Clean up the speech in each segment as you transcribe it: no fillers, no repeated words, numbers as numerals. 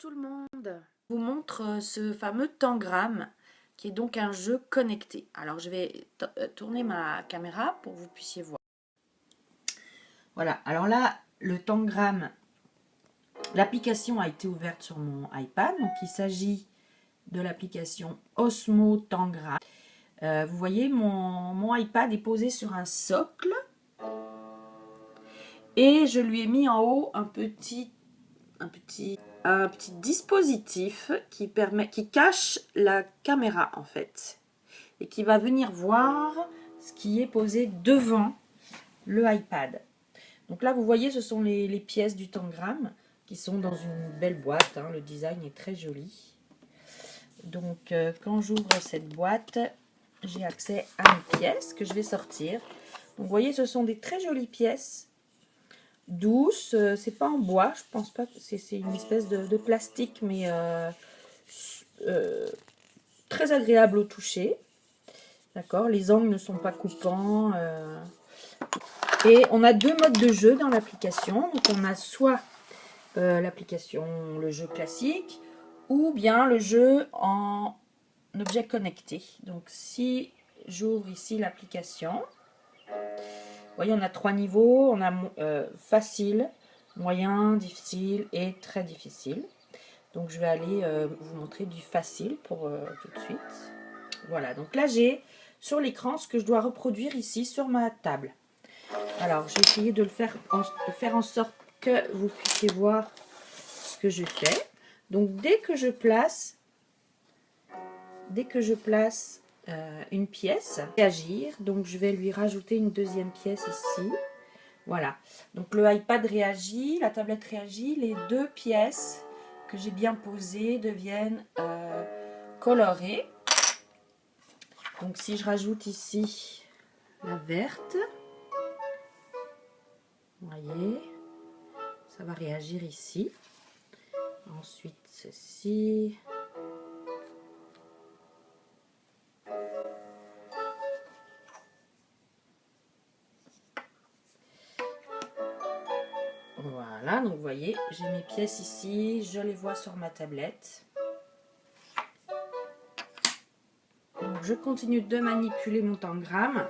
tout le monde. Je vous montre ce fameux Tangram qui est donc un jeu connecté. Alors je vais tourner ma caméra pour que vous puissiez voir. Voilà, alors là le Tangram, l'application a été ouverte sur mon iPad. Donc il s'agit de l'application Osmo Tangram. Vous voyez mon iPad est posé sur un socle. Et je lui ai mis en haut un petit dispositif qui cache la caméra en fait. Et qui va venir voir ce qui est posé devant le iPad. Donc là vous voyez ce sont les pièces du Tangram qui sont dans une belle boîte. Hein. Le design est très joli. Donc quand j'ouvre cette boîte, j'ai accès à mes pièces que je vais sortir. Donc vous voyez ce sont des très jolies pièces. Douce, c'est pas en bois, je pense pas que c'est une espèce de plastique, mais très agréable au toucher. D'accord, les angles ne sont pas coupants. Et on a deux modes de jeu dans l'application. Donc on a soit l'application, le jeu classique, ou bien le jeu en objet connecté. Donc si j'ouvre ici l'application, vous voyez, on a 3 niveaux. On a facile, moyen, difficile et très difficile. Donc je vais aller vous montrer du facile pour tout de suite. Voilà, donc là j'ai sur l'écran ce que je dois reproduire ici sur ma table. Alors je vais essayer de faire en sorte que vous puissiez voir ce que je fais. Donc dès que je place une pièce, réagir. Donc je vais lui rajouter une deuxième pièce ici. Voilà. Donc le iPad réagit, la tablette réagit. Les deux pièces que j'ai bien posées deviennent colorées. Donc si je rajoute ici la verte, vous voyez, ça va réagir ici. Ensuite ceci. Voilà, donc vous voyez, j'ai mes pièces ici, je les vois sur ma tablette. Donc je continue de manipuler mon Tangram.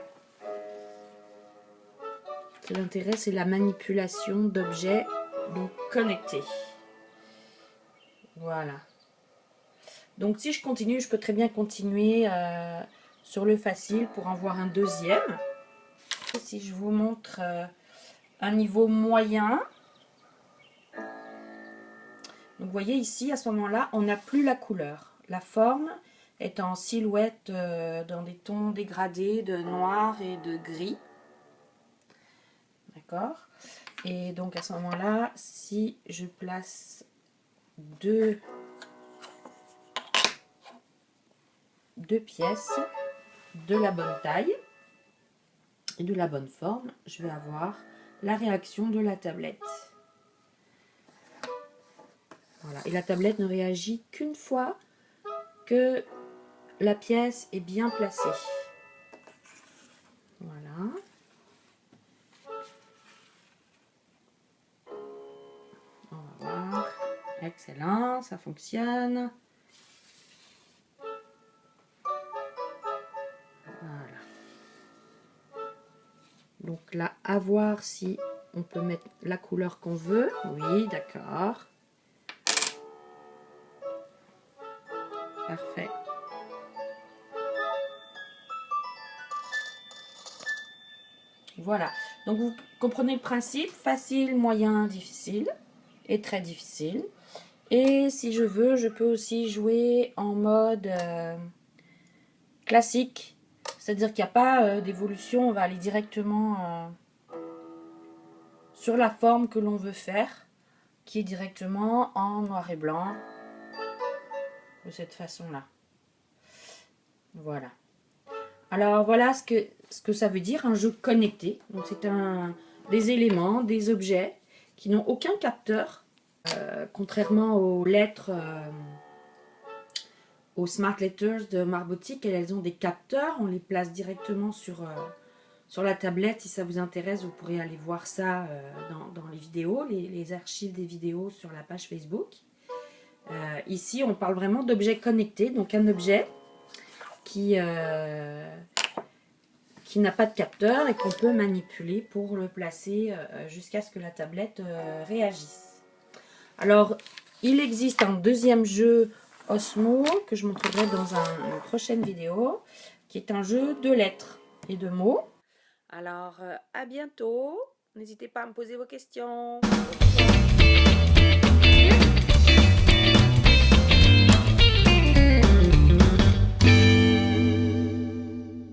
L'intérêt, c'est la manipulation d'objets donc connectés. Voilà. Donc si je continue, je peux très bien continuer sur le facile pour en voir un deuxième. Si je vous montre un niveau moyen, donc vous voyez ici, à ce moment-là, on n'a plus la couleur. La forme est en silhouette dans des tons dégradés de noir et de gris. D'accord? Et donc à ce moment-là, si je place deux pièces de la bonne taille et de la bonne forme, je vais avoir la réaction de la tablette. Voilà. Et la tablette ne réagit qu'une fois que la pièce est bien placée. Voilà. On va voir. Excellent, ça fonctionne. Voilà. Donc là, à voir si on peut mettre la couleur qu'on veut. Oui, d'accord. Parfait. Voilà. Donc vous comprenez le principe. Facile, moyen, difficile et très difficile. Et si je veux, je peux aussi jouer en mode classique. C'est-à-dire qu'il n'y a pas d'évolution. On va aller directement sur la forme que l'on veut faire, qui est directement en noir et blanc, de cette façon-là. Voilà. Alors voilà ce que ça veut dire, un jeu connecté. Donc c'est des éléments, des objets qui n'ont aucun capteur, contrairement aux lettres, aux Smart Letters de Marbotic. Elles ont des capteurs, on les place directement sur la tablette. Si ça vous intéresse, vous pourrez aller voir ça dans les vidéos, les archives des vidéos sur la page Facebook. Ici, on parle vraiment d'objets connectés, donc un objet qui n'a pas de capteur et qu'on peut manipuler pour le placer jusqu'à ce que la tablette réagisse. Alors, il existe un deuxième jeu Osmo que je montrerai dans une prochaine vidéo, qui est un jeu de lettres et de mots. Alors, à bientôt. N'hésitez pas à me poser vos questions.